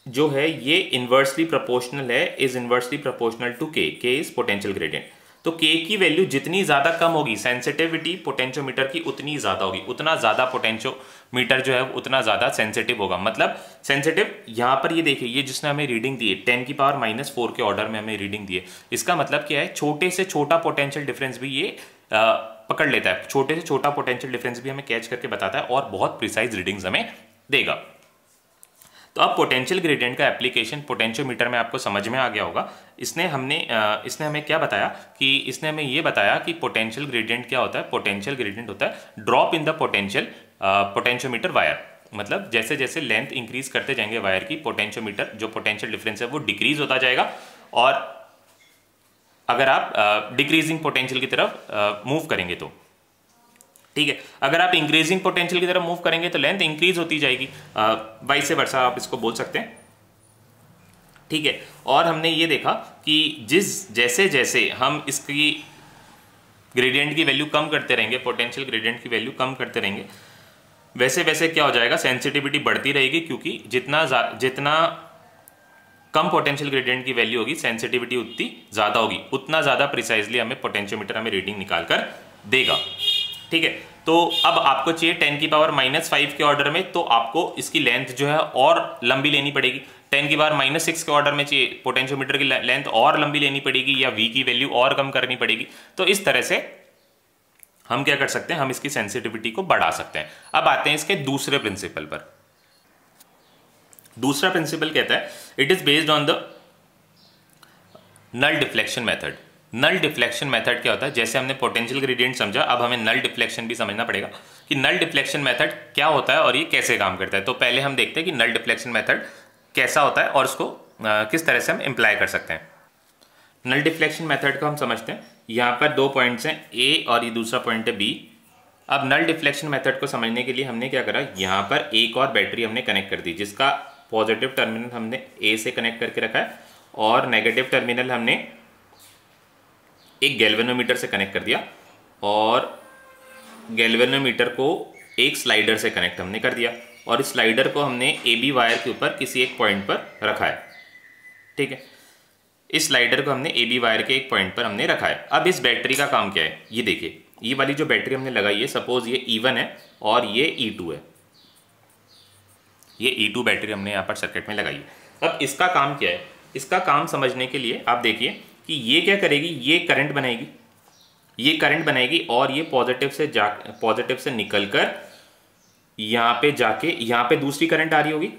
जो है ये इनवर्सली प्रोपोर्शनल है, is inversely proportional to K is potential gradient. तो K की वैल्यू जितनी ज्यादा कम होगी, सेंसिटिविटी पोटेंशियोमीटर की उतनी ज्यादा होगी, उतना ज्यादा पोटेंशियोमीटर जो है उतना ज्यादा सेंसिटिव होगा। मतलब सेंसिटिव यहां पर ये देखिए, ये जिसने हमें रीडिंग दी है 10⁻⁻⁴ के ऑर्डर में हमें रीडिंग दी है, इसका मतलब क्या है? छोटे से छोटा पोटेंशियल डिफरेंस भी ये पकड़ लेता है, छोटे से छोटा पोटेंशियल डिफरेंस भी हमें कैच करके बताता है और बहुत प्रिसाइज रीडिंग्स हमें देगा। तो अब पोटेंशियल ग्रेडियंट का एप्लीकेशन पोटेंशियोमीटर में आपको समझ में आ गया होगा। इसने हमें क्या बताया कि इसने हमें ये बताया कि पोटेंशियल ग्रेडियंट क्या होता है? पोटेंशियल ग्रेडियंट होता है drop in the potentiometer wire. मतलब जैसे जैसे लेंथ इंक्रीज करते जाएंगे वायर की, पोटेंशियोमीटर जो पोटेंशियल डिफरेंस है वो डिक्रीज होता जाएगा। और अगर आप डिक्रीजिंग पोटेंशियल की तरफ मूव करेंगे तो ठीक है, अगर आप इंक्रीजिंग पोटेंशियल की तरफ मूव करेंगे तो लेंथ इंक्रीज होती जाएगी। वाइस वर्सा आप इसको बोल सकते हैं। ठीक है। और हमने ये देखा कि जैसे जैसे हम इसकी ग्रेडियंट की वैल्यू कम करते रहेंगे, पोटेंशियल ग्रेडियंट की वैल्यू कम करते रहेंगे, वैसे वैसे क्या हो जाएगा, सेंसिटिविटी बढ़ती रहेगी, क्योंकि जितना कम पोटेंशियल ग्रेडियंट की वैल्यू होगी सेंसिटिविटी उतनी ज़्यादा होगी, उतना ज़्यादा प्रिसाइजली हमें पोटेंशियोमीटर हमें रीडिंग निकाल कर देगा। ठीक है, तो अब आपको चाहिए 10⁻⁻5 के ऑर्डर में, तो आपको इसकी लेंथ जो है और लंबी लेनी पड़ेगी। 10⁻⁻6 के ऑर्डर में चाहिए पोटेंशियोमीटर की लेंथ और लंबी लेनी पड़ेगी, या v की वैल्यू और कम करनी पड़ेगी। तो इस तरह से हम क्या कर सकते हैं, हम इसकी सेंसिटिविटी को बढ़ा सकते हैं। अब आते हैं इसके दूसरे प्रिंसिपल पर। दूसरा प्रिंसिपल कहता है it is based on the null deflection method. Null deflection method क्या होता है, जैसे हमने पोटेंशियल ग्रेडियंट समझा, अब हमें नल डिफ्लेक्शन भी समझना पड़ेगा कि नल डिफ्लेक्शन मेथड क्या होता है और ये कैसे काम करता है। तो पहले हम देखते हैं कि नल डिफ्लेक्शन मेथड कैसा होता है और उसको किस तरह से हम इम्प्लाई कर सकते हैं। नल डिफ्लेक्शन मेथड को हम समझते हैं। यहाँ पर 2 पॉइंट्स हैं, ए और ये दूसरा पॉइंट है बी। अब नल डिफ्लेक्शन मेथड को समझने के लिए हमने क्या करा, यहाँ पर एक और बैटरी हमने कनेक्ट कर दी, जिसका पॉजिटिव टर्मिनल हमने ए से कनेक्ट करके रखा है और नेगेटिव टर्मिनल हमने एक गैल्वेनोमीटर से कनेक्ट कर दिया, और गैल्वेनोमीटर को एक स्लाइडर से कनेक्ट हमने कर दिया, और इस स्लाइडर को हमने ए बी वायर के ऊपर किसी एक पॉइंट पर रखा है। ठीक है, इस स्लाइडर को हमने ए बी वायर के एक पॉइंट पर हमने रखा है। अब इस बैटरी का काम क्या है, ये देखिए, ये वाली जो बैटरी हमने लगाई है, सपोज ये E1 है और ये E2 है, ये E2 बैटरी हमने यहाँ पर सर्किट में लगाई है। अब इसका काम क्या है, इसका काम समझने के लिए आप देखिए कि ये क्या करेगी, ये करंट बनाएगी, ये करंट बनाएगी, और ये पॉजिटिव से निकलकर यहाँ पे जाके यहाँ पे दूसरी करंट आ रही होगी।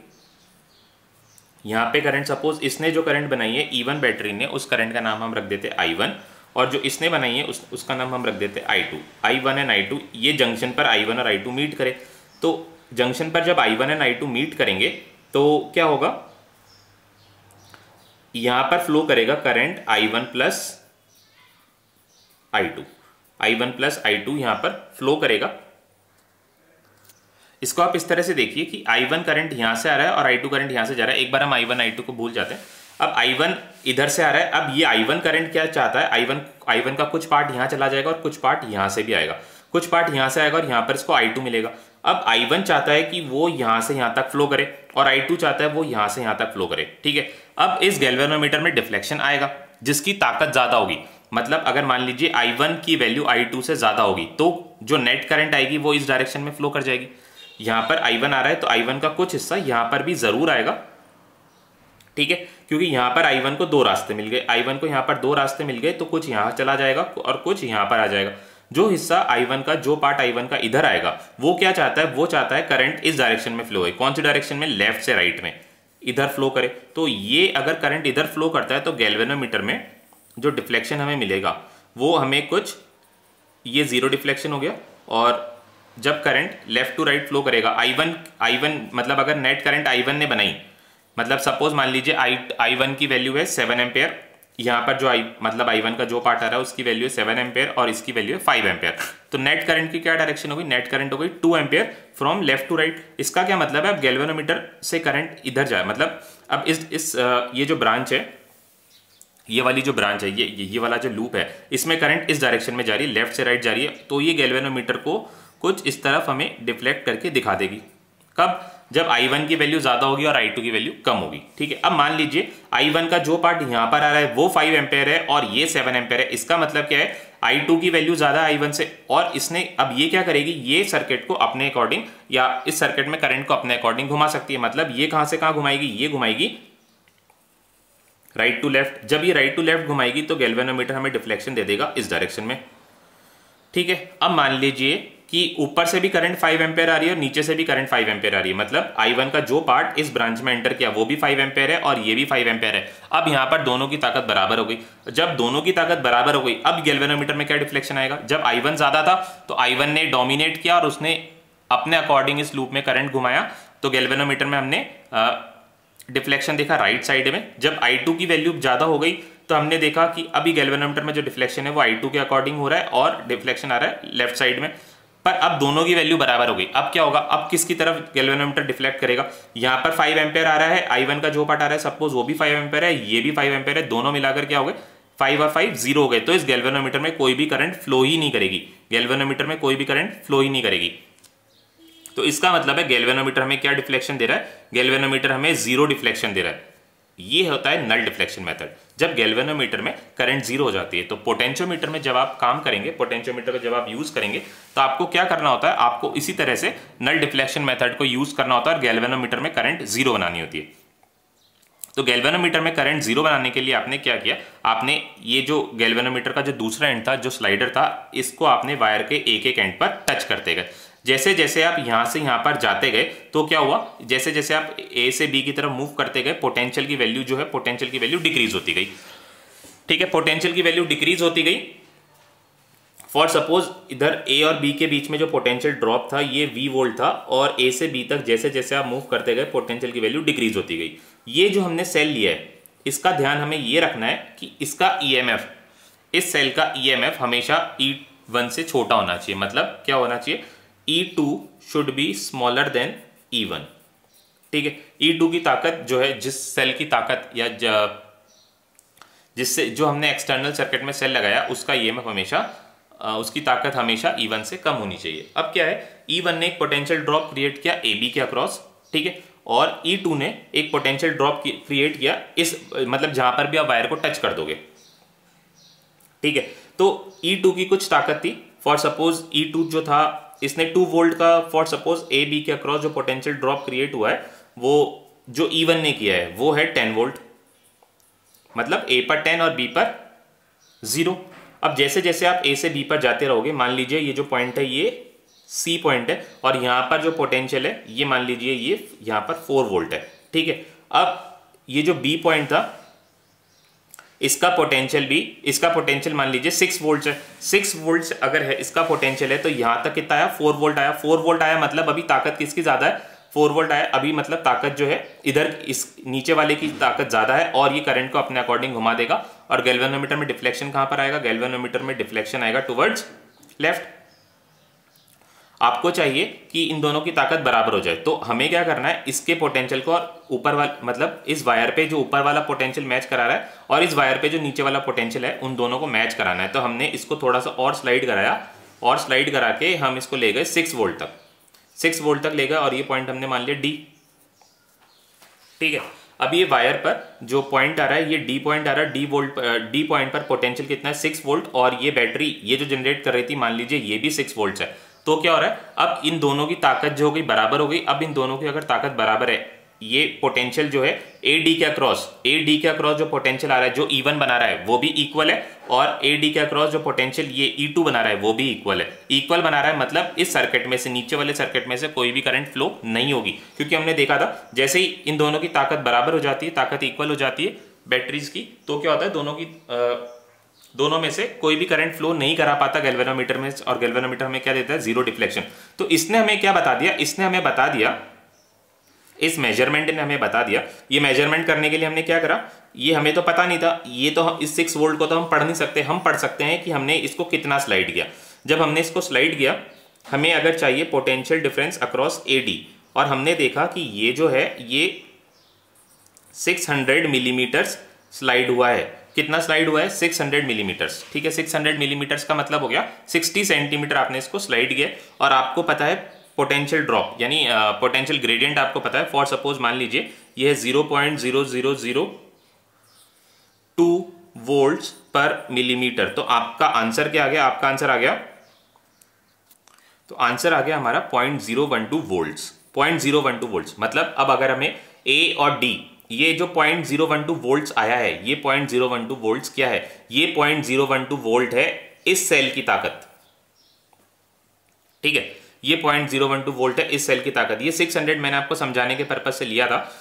यहाँ पे करंट, सपोज इसने जो करंट बनाई है E1 बैटरी ने, उस करंट का नाम हम रख देते I1, और जो इसने बनाई है उसका नाम हम रख देते I2। I1 एंड I2, ये जंक्शन पर I1 और I2 मीट करे। तो जंक्शन पर जब I1 एंड I2 मीट करेंगे तो क्या होगा, यहां पर फ्लो करेगा current I1 plus I2, I1 plus I2 यहां पर फ्लो करेगा। इसको आप इस तरह से देखिए कि I1 करंट यहां से आ रहा है और I2 करंट यहां से जा रहा है। एक बार हम I1 I2 को भूल जाते हैं। अब I1 इधर से आ रहा है, अब ये I1 करंट क्या चाहता है, I1 का कुछ पार्ट यहां चला जाएगा और कुछ पार्ट यहां से भी आएगा, कुछ पार्ट यहां से आएगा और यहां पर इसको I2 मिलेगा। अब I1 चाहता है कि वो यहां से यहां तक फ्लो करे और I2 चाहता है वो यहां से यहां तक फ्लो करे। ठीक है, अब इस गैल्वेनोमीटर में डिफ्लेक्शन आएगा जिसकी ताकत ज्यादा होगी। मतलब अगर मान लीजिए I1 की वैल्यू I2 से ज्यादा होगी तो जो नेट करंट आएगी वो इस डायरेक्शन में फ्लो कर जाएगी। यहां पर I1 आ रहा है तो I1 का कुछ हिस्सा यहां पर भी जरूर आएगा। ठीक है, क्योंकि यहां पर I1 को 2 रास्ते मिल गए, I1 को यहां पर 2 रास्ते मिल गए, तो कुछ यहां चला जाएगा और कुछ यहां पर आ जाएगा। जो हिस्सा I1 का, जो पार्ट I1 का इधर आएगा, वो क्या चाहता है, वो चाहता है करंट इस डायरेक्शन में फ्लो है। कौन सी डायरेक्शन में, लेफ्ट से राइट में, इधर फ्लो करे। तो ये अगर करंट इधर फ्लो करता है तो गैल्वेनोमीटर में जो डिफ्लेक्शन हमें मिलेगा वो हमें कुछ, ये 0 डिफ्लेक्शन हो गया। और जब current left to right flow करेगा, I1 मतलब अगर नेट करंट I1 ने बनाई, मतलब सपोज मान लीजिए I1 की वैल्यू है 7 एम्पेयर, यहाँ पर जो मतलब I1 का जो पार्ट आ रहा है उसकी वैल्यू है 7 एम्पेयर और इसकी वैल्यू है 5 एम्पेयर। तो नेट करंट की क्या डायरेक्शन होगी, नेट करंट हो गई 2 ampere from left to right. इसका क्या मतलब है, अब गैल्वेनोमीटर से करंट इधर जाए, मतलब अब ये जो ब्रांच है, ये वाली जो ब्रांच है, ये वाला जो लूप है, इसमें करंट इस डायरेक्शन में जा रही है, लेफ्ट से राइट जा रही है। तो ये गैल्वेनोमीटर को कुछ इस तरफ हमें डिफ्लेक्ट करके दिखा देगी। कब, जब I1 की वैल्यू ज्यादा होगी और I2 की वैल्यू कम होगी। ठीक है, अब मान लीजिए I1 का जो पार्ट यहां पर आ रहा है वो 5 एम्पेयर है और ये 7 एम्पेयर है। इसका मतलब क्या है, I2 की वैल्यू ज्यादा है I1 से, और इसने अब ये क्या करेगी, ये सर्किट को अपने अकॉर्डिंग, या इस सर्किट में करंट को अपने अकॉर्डिंग घुमा सकती है। मतलब ये कहां से कहां घुमाएगी, ये घुमाएगी राइट टू लेफ्ट। जब ये राइट टू लेफ्ट घुमाएगी तो गैल्वेनोमीटर हमें डिफ्लेक्शन दे देगा इस डायरेक्शन में। ठीक है, अब मान लीजिए कि ऊपर से भी करंट 5 एम्पेयर आ रही है और नीचे से भी करंट 5 एम्पेयर आ रही है। मतलब I1 का जो पार्ट इस ब्रांच में एंटर किया वो भी 5 एम्पेयर है और ये भी 5 एम्पेयर है। अब यहाँ पर दोनों की ताकत बराबर हो गई। जब दोनों की ताकत बराबर हो गई, अब गैल्वेनोमीटर में क्या डिफ्लेक्शन आएगा, जब I1 ज्यादा था तो I1 ने डोमिनेट किया और उसने अपने अकॉर्डिंग इस लूप में करंट घुमाया, तो गैल्वेनोमीटर में हमने डिफ्लेक्शन देखा राइट साइड में। जब I2 की वैल्यू ज्यादा हो गई तो हमने देखा कि अभी गैल्वेनोमीटर में जो डिफ्लेक्शन है वो I2 के अकॉर्डिंग हो रहा है और डिफ्लेक्शन आ रहा है लेफ्ट साइड में। पर अब दोनों की वैल्यू बराबर हो गई। अब क्या होगा, अब किसकी तरफ गैल्वेनोमीटर डिफ्लेक्ट करेगा, यहाँ पर 5 एम्पेयर आ रहा है, I1 का जो पार्ट आ रहा है सपोज वो भी 5 एम्पेयर है, ये भी 5 एम्पेयर है, दोनों मिलाकर क्या हो गए 5 और 5 0 हो गए। तो इस गैल्वेनोमीटर में कोई भी करंट फ्लो ही नहीं करेगी, गैल्वेनोमीटर में कोई भी करंट फ्लो ही नहीं करेगी। तो इसका मतलब है गैल्वेनोमीटर हमें क्या डिफ्लेक्शन दे रहा है, गैल्वेनोमीटर हमें 0 डिफ्लेक्शन दे रहा है। ये होता है नल डिफ्लेक्शन मेथड। जब गैल्वेनोमीटर में करंट 0 हो जाती है, तो पोटेंशियोमीटर में जब आप काम करेंगे, पोटेंशियोमीटर को जब आप यूज करेंगे तो आपको क्या करना होता है, आपको इसी तरह से नल डिफ्लेक्शन मेथड को यूज करना होता है और गैल्वेनोमीटर में करंट 0 बनानी होती है। तो गैल्वेनोमीटर में करंट 0 बनाने के लिए आपने क्या किया, आपने ये जो गैल्वेनोमीटर का जो दूसरा एंड था, जो स्लाइडर था, इसको आपने वायर के एक एक एंड पर टच करते गए। जैसे जैसे आप यहां से यहां पर जाते गए तो क्या हुआ, जैसे जैसे आप ए से बी की तरफ मूव करते गए, पोटेंशियल की वैल्यू जो है, पोटेंशियल की वैल्यू डिक्रीज होती गई। ठीक है, पोटेंशियल की वैल्यू डिक्रीज होती गई। फॉर सपोज इधर ए और बी के बीच में जो पोटेंशियल ड्रॉप था ये V वोल्ट था, और ए से बी तक जैसे जैसे आप मूव करते गए पोटेंशियल की वैल्यू डिक्रीज होती गई। ये जो हमने सेल लिया है इसका ध्यान हमें ये रखना है कि इसका EMF, इस सेल का EMF हमेशा E1 से छोटा होना चाहिए। मतलब क्या होना चाहिए, E2 should be smaller than E1। ठीक है, E2 की ताकत जो है, जिस सेल की ताकत या जिससे जो हमने एक्सटर्नल सर्किट में सेल लगाया उसका EMF हमेशा उसकी ताकत हमेशा E1 से कम होनी चाहिए। अब क्या है, E1 ने एक पोटेंशियल ड्रॉप क्रिएट किया AB के अक्रॉस, ठीक है, और E2 ने एक पोटेंशियल ड्रॉप क्रिएट किया इस, मतलब जहां पर भी आप वायर को टच कर दोगे। ठीक है, तो E2 की कुछ ताकत थी। फॉर सपोज E2 जो था, इसने 2 वोल्ट का, फॉर सपोज AB के अक्रॉस जो पोटेंशियल ड्रॉप क्रिएट हुआ है वो जो E1 ने किया है वो है 10 वोल्ट, मतलब A पर 10 और B पर 0। अब जैसे जैसे आप A से B पर जाते रहोगे, मान लीजिए ये जो पॉइंट है ये C पॉइंट है, और यहाँ पर जो पोटेंशियल है ये मान लीजिए ये यहाँ पर 4 वोल्ट है। ठीक है, अब ये जो B पॉइंट था इसका पोटेंशियल भी, इसका पोटेंशियल मान लीजिए 6 वोल्ट है। 6 वोल्ट अगर है इसका पोटेंशियल है तो यहाँ तक कितना आया, 4 वोल्ट आया। 4 वोल्ट आया मतलब अभी ताकत किसकी ज्यादा है, 4 वोल्ट आया अभी, मतलब ताकत जो है इधर इस नीचे वाले की ताकत ज्यादा है, और ये करंट को अपने अकॉर्डिंग घुमा देगा। और गैल्वेनोमीटर में डिफ्लेक्शन कहां पर आएगा, गैल्वेनोमीटर में डिफ्लेक्शन आएगा टुवर्ड्स लेफ्ट। आपको चाहिए कि इन दोनों की ताकत बराबर हो जाए, तो हमें क्या करना है, इसके पोटेंशियल को और ऊपर वाला, मतलब इस वायर पे जो ऊपर वाला पोटेंशियल मैच करा रहा है और इस वायर पे जो नीचे वाला पोटेंशियल है उन दोनों को मैच कराना है। तो हमने इसको थोड़ा सा और स्लाइड कराया, और स्लाइड करा के हम इसको ले गए 6 वोल्ट तक, 6 वोल्ट तक ले गए, और ये पॉइंट हमने मान लिया D। ठीक है, अब ये वायर पर जो पॉइंट आ रहा है ये D पॉइंट आ रहा है, D पॉइंट पर पोटेंशियल कितना है 6 वोल्ट, और ये बैटरी ये जो जनरेट कर रही थी मान लीजिए ये भी 6 वोल्ट है। तो क्या हो रहा है, अब इन दोनों की ताकत जो हो गई बराबर हो गई। अब इन दोनों की अगर ताकत बराबर है, ये पोटेंशियल जो है AD के अक्रॉस जो पोटेंशियल आ रहा है, जो E1 बना रहा है वो भी इक्वल है, और AD के अक्रॉस जो पोटेंशियल ये E2 बना रहा है वो भी इक्वल है। इक्वल बना रहा है मतलब इस सर्किट में से, नीचे वाले सर्किट में से कोई भी करंट फ्लो नहीं होगी, क्योंकि हमने देखा था जैसे ही इन दोनों की ताकत बराबर हो जाती है, ताकत इक्वल हो जाती है बैटरीज की, तो क्या होता है, दोनों में से कोई भी करंट फ्लो नहीं करा पाता गैल्वेनोमीटर में, और गैल्वेनोमीटर हमें क्या देता है, 0 डिफ्लेक्शन। तो इसने हमें क्या बता दिया, इसने हमें बता दिया, इस मेजरमेंट ने हमें बता दिया। ये मेजरमेंट करने के लिए हमने क्या करा, ये हमें तो पता नहीं था, ये तो हम इस 6 वोल्ट को तो हम पढ़ नहीं सकते, हम पढ़ सकते हैं कि हमने इसको कितना स्लाइड किया। जब हमने इसको स्लाइड किया, हमें अगर चाहिए पोटेंशियल डिफरेंस अक्रॉस AD, और हमने देखा कि ये जो है ये 600 मिलीमीटर्स स्लाइड हुआ है। कितना स्लाइड हुआ है, 600 मिलीमीटर्स। ठीक है, 600 मिलीमीटर्स का मतलब हो गया 60 सेंटीमीटर आपने इसको स्लाइड किया, और आपको पता है पोटेंशियल ड्रॉप यानी पोटेंशियल ग्रेडियंट आपको पता है। फॉर सपोज मान लीजिए ये है 0.0002 वोल्ट्स पर मिलीमीटर। तो आपका आंसर क्या आ गया, आपका आंसर आ गया, तो आंसर आ गया हमारा 0.012 वोल्ट्स। 0.012 वोल्ट्स मतलब अब अगर हमें A और D, ये जो 0.012 वोल्ट्स आया है, ये 0.012 वोल्ट्स क्या है, ये 0.012 वोल्ट है इस सेल की ताकत। ठीक है, ये 0.012 वोल्ट है इस सेल की ताकत। ये 600 मैंने आपको समझाने के पर्पज से लिया था,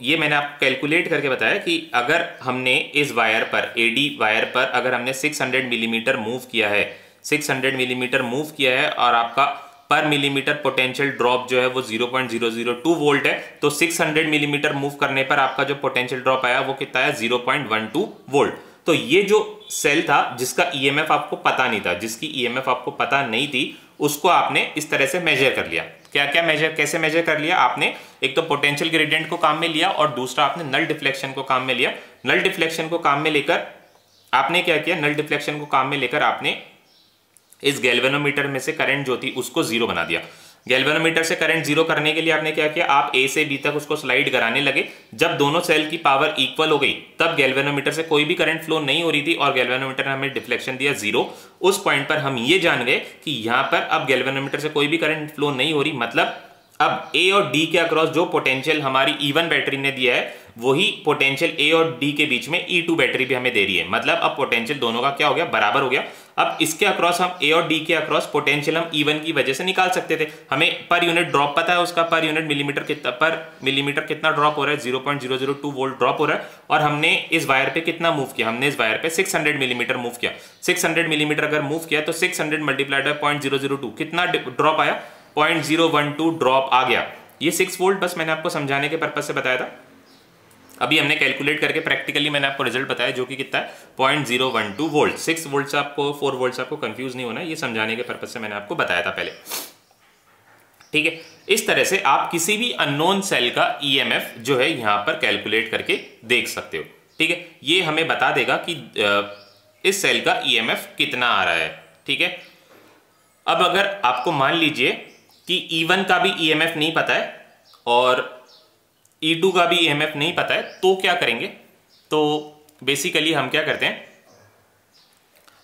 ये मैंने आपको कैलकुलेट करके बताया कि अगर हमने इस वायर पर, AD वायर पर अगर हमने 600 मिलीमीटर मूव किया है, 600 मिलीमीटर मूव किया है, और आपका पर मिलीमीटर पोटेंशियल ड्रॉप जो है वो 0.002 वोल्ट है, तो 600 मिलीमीटर मूव करने पर आपका जो पोटेंशियल ड्रॉप आया वो कितना है, 0.12 वोल्ट। तो ये जो सेल था जिसका ईएमएफ आपको पता नहीं था, जिसकी ईएमएफ आपको पता नहीं थी, उसको आपने इस तरह से मेजर कर लिया। क्या क्या मेजर, कैसे मेजर कर लिया आपने? एक तो पोटेंशियल ग्रेडियंट को काम में लिया और दूसरा आपने नल डिफ्लेक्शन को काम में लिया। नल डिफ्लेक्शन को काम में लेकर आपने क्या किया? नल डिफ्लेक्शन को काम में लेकर आपने इस गैल्वेनोमीटर में से करंट जो थी उसको जीरो बना दिया। गैल्वेनोमीटर से करंट जीरो करने के लिए आपने क्या किया? आप ए से बी तक उसको स्लाइड कराने लगे। जब दोनों सेल की पावर इक्वल हो गई तब गैल्वेनोमीटर से कोई भी करंट फ्लो नहीं हो रही थी और गैल्वेनोमीटर ने हमें डिफ्लेक्शन दिया जीरो। उस पॉइंट पर हम ये जान गए कि यहां पर अब गैल्वेनोमीटर से कोई भी करंट फ्लो नहीं हो रही, मतलब अब ए और डी के अक्रॉस जो पोटेंशियल हमारी E1 बैटरी ने दिया है वही पोटेंशियल ए और डी के बीच में E2 बैटरी भी हमें दे रही है। मतलब अब पोटेंशियल दोनों का क्या हो गया? बराबर हो गया। अब इसके अक्रॉस हम ए और डी के अक्रॉस पोटेंशियल हम E1 की वजह से निकाल सकते थे। हमें पर यूनिट ड्रॉप पता है उसका, पर यूनिट मिलीमीटर कितना, पर मिलीमीटर कितना ड्रॉप हो रहा है? 0.002 वोल्ट ड्रॉप हो रहा है। और हमने इस वायर पे कितना मूव किया? हमने इस वायर पे 600 मिलीमीटर मूव किया। 600 मिलीमीटर अगर मूव किया तो 600 मल्टीप्लाइड बाय 0.002 कितना ड्रॉप आया? 0.012 ड्रॉप आ गया। ये 6 वोल्ट बस मैंने आपको समझाने के पर्पज से बताया था। अभी हमने कैलकुलेट करके प्रैक्टिकली मैंने आपको रिजल्ट बताया जो कि कितना है? 0.012 वोल्ट। 6 वोल्ट से आपको 4 वोल्ट से आपको कंफ्यूज नहीं होना है, ये समझाने के पर्पज से मैंने आपको बताया था पहले। ठीक है, इस तरह से आप किसी भी अननोन सेल का ईएमएफ जो है यहां पर कैलकुलेट करके देख सकते हो। ठीक है, ये हमें बता देगा कि इस सेल का ईएमएफ कितना आ रहा है। ठीक है, अब अगर आपको मान लीजिए कि E1 का भी ईएमएफ नहीं पता है और E2 का भी ईएमएफ नहीं पता है तो क्या करेंगे? तो बेसिकली हम क्या करते हैं,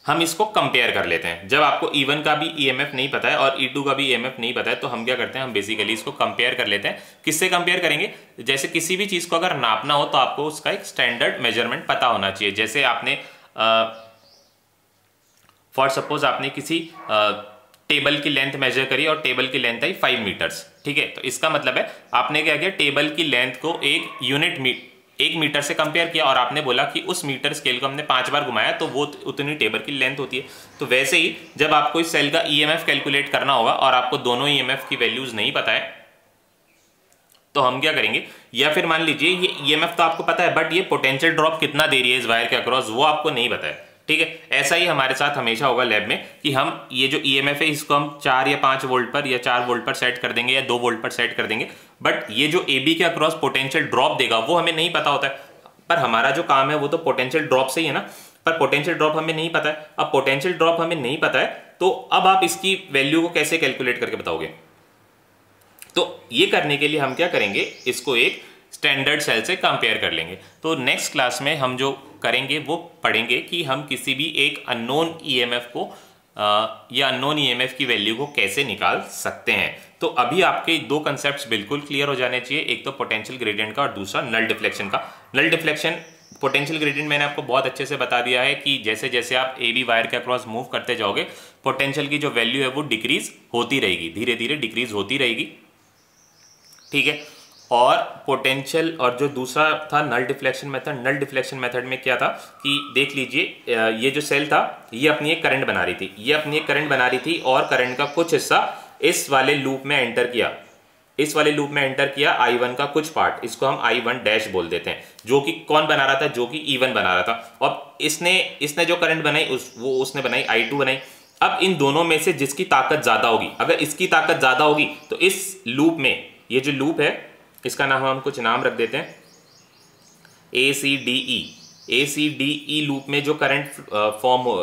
हम इसको कंपेयर कर लेते हैं। जब आपको E1 का भी ईएमएफ नहीं पता है और E2 का भी ईएमएफ नहीं पता है तो हम क्या करते हैं, हम बेसिकली इसको कंपेयर कर लेते हैं। किससे कंपेयर करेंगे? जैसे किसी भी चीज को अगर नापना हो तो आपको उसका एक स्टैंडर्ड मेजरमेंट पता होना चाहिए। जैसे आपने फॉर सपोज आपने किसी टेबल की लेंथ मेजर करी और टेबल की लेंथ आई 5 मीटर्स। ठीक है, तो इसका मतलब है आपने क्या किया? टेबल की लेंथ को एक मीटर से कंपेयर किया और आपने बोला कि उस मीटर स्केल को हमने 5 बार घुमाया तो वो उतनी टेबल की लेंथ होती है। तो वैसे ही जब आपको इस सेल का ईएमएफ कैलकुलेट करना होगा और आपको दोनों ईएमएफ की वैल्यूज नहीं पता है तो हम क्या करेंगे? या फिर मान लीजिए ये ईएमएफ तो आपको पता है बट ये पोटेंशियल ड्रॉप कितना दे रही है इस वायर के अक्रॉस वो आपको नहीं पता है। ठीक है, ऐसा ही हमारे साथ हमेशा होगा लैब में कि हम ये जो ईएमएफ है इसको हम 4 या 5 वोल्ट पर या 4 वोल्ट पर सेट कर देंगे या 2 वोल्ट पर सेट कर देंगे, बट ये जो AB के अक्रॉस पोटेंशियल ड्रॉप देगा वो हमें नहीं पता होता है। पर हमारा जो काम है वो तो पोटेंशियल ड्रॉप से ही है ना, पर पोटेंशियल ड्रॉप हमें नहीं पता है। अब पोटेंशियल ड्रॉप हमें नहीं पता है तो अब आप इसकी वैल्यू को कैसे कैलकुलेट करके बताओगे? तो ये करने के लिए हम क्या करेंगे, इसको एक स्टैंडर्ड सेल से कंपेयर कर लेंगे। तो नेक्स्ट क्लास में हम जो करेंगे वो पढ़ेंगे कि हम किसी भी एक अननोन ईएमएफ को या अननोन ईएमएफ की वैल्यू को कैसे निकाल सकते हैं। तो अभी आपके दो कंसेप्ट्स बिल्कुल क्लियर हो जाने चाहिए, एक तो पोटेंशियल ग्रेडियंट का और दूसरा नल डिफ्लेक्शन का। नल डिफ्लेक्शन, पोटेंशियल ग्रेडियंट मैंने आपको बहुत अच्छे से बता दिया है कि जैसे जैसे आप AB वायर के अक्रॉस मूव करते जाओगे पोटेंशियल की जो वैल्यू है वो डिक्रीज होती रहेगी, धीरे धीरे डिक्रीज होती रहेगी। ठीक है, और पोटेंशियल और जो दूसरा था null deflection method, null deflection method में क्या था कि देख लीजिए ये जो सेल था ये अपनी एक करंट बना रही थी, ये अपनी एक करंट बना रही थी और करंट का कुछ हिस्सा इस वाले लूप में एंटर किया, इस वाले लूप में एंटर किया I1 का कुछ पार्ट, इसको हम I1 डैश बोल देते हैं, जो कि कौन बना रहा था, जो कि E1 बना रहा था। और इसने जो करंट बनाई उसने बनाई I2 बनाई। अब इन दोनों में से जिसकी ताकत ज्यादा होगी, अगर इसकी ताकत ज्यादा होगी तो इस लूप में, ये जो लूप है इसका नाम हम कुछ नाम रख देते हैं ACDE। ACDE लूप में जो करंट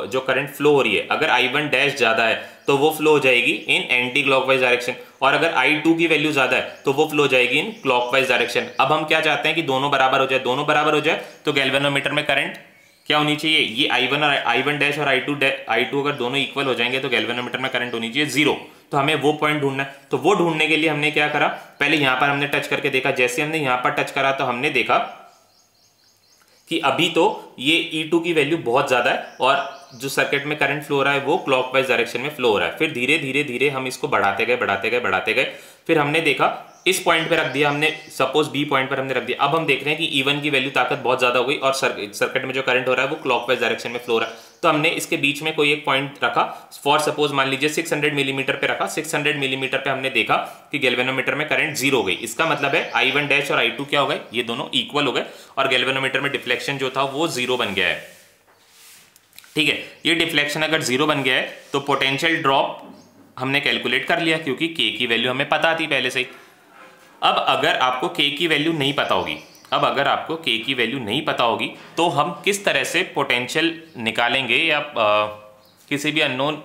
जो करंट फ्लो हो रही है, अगर I1 डैश ज्यादा है तो वो फ्लो हो जाएगी इन एंटी क्लॉकवाइज डायरेक्शन, और अगर I2 की वैल्यू ज्यादा है तो वो फ्लो हो जाएगी इन क्लॉकवाइज डायरेक्शन। अब हम क्या चाहते हैं कि दोनों बराबर हो जाए, दोनों बराबर हो जाए तो गैल्वेनोमीटर में करंट क्या होनी चाहिए, ये I1 डैश और I2 अगर दोनों इक्वल हो जाएंगे तो गैल्वेनोमीटर में करंट होनी चाहिए 0। तो हमें वो पॉइंट ढूंढना है। तो वो ढूंढने के लिए हमने क्या करा, पहले यहां पर हमने टच करके देखा, जैसे हमने यहां पर टच करा तो हमने देखा कि अभी तो ये E2 की वैल्यू बहुत ज्यादा है और जो सर्किट में करंट फ्लो हो रहा है वो क्लॉकवाइज डायरेक्शन में फ्लो हो रहा है। फिर धीरे धीरे धीरे हम इसको बढ़ाते गए, फिर हमने देखा इस पॉइंट पे रख दिया हमने, सपोज B पॉइंट पर हमने रख दिया। अब हम देख रहे हैं कि E1 की वैल्यू ताकत बहुत ज्यादा हो गई और सर्किट में जो करंट हो रहा है वो क्लॉकवाइज डायरेक्शन में फ्लो हो रहा है। तो हमने इसके बीच में कोई एक पॉइंट रखा, फॉर सपोज मान लीजिए 600 मिलीमीटर पे रखा। 600 मिलीमीटर पे हमने देखा कि गैल्वेनोमीटर में करंट 0 हो गई। इसका मतलब है I1 डैश और I2 क्या हो गए, ये दोनों इक्वल हो गए और गैल्वेनोमीटर में डिफ्लेक्शन जो था वो 0 बन गया है। ठीक है, ये डिफ्लेक्शन अगर 0 बन गया है तो पोटेंशियल ड्रॉप हमने कैलकुलेट कर लिया, क्योंकि के की वैल्यू हमें पता थी पहले से ही। अब अगर आपको के की वैल्यू नहीं पता होगी, तो हम किस तरह से पोटेंशियल निकालेंगे, या किसी भी अननोन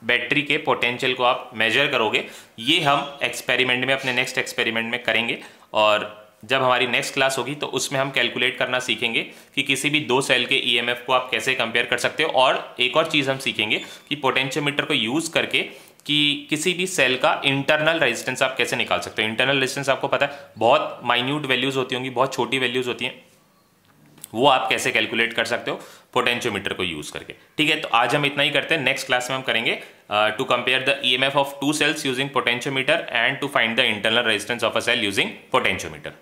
बैटरी के पोटेंशियल को आप मेजर करोगे, ये हम एक्सपेरिमेंट में, अपने नेक्स्ट एक्सपेरिमेंट में करेंगे। और जब हमारी नेक्स्ट क्लास होगी तो उसमें हम कैलकुलेट करना सीखेंगे कि किसी भी 2 सेल के ईएमएफ को आप कैसे कंपेयर कर सकते हो। और एक और चीज़ हम सीखेंगे कि पोटेंशियोमीटर को यूज़ करके कि किसी भी सेल का इंटरनल रेजिस्टेंस आप कैसे निकाल सकते हो। इंटरनल रेजिस्टेंस आपको पता है बहुत माइन्यूट वैल्यूज़ होती होंगी, बहुत छोटी वैल्यूज़ होती हैं, वो आप कैसे कैलकुलेट कर सकते हो पोटेंशियोमीटर को यूज़ करके। ठीक है, तो आज हम इतना ही करते हैं। नेक्स्ट क्लास में हम करेंगे to compare the EMF of 2 cells using potentiometer and to find the internal resistance of a cell using potentiometer.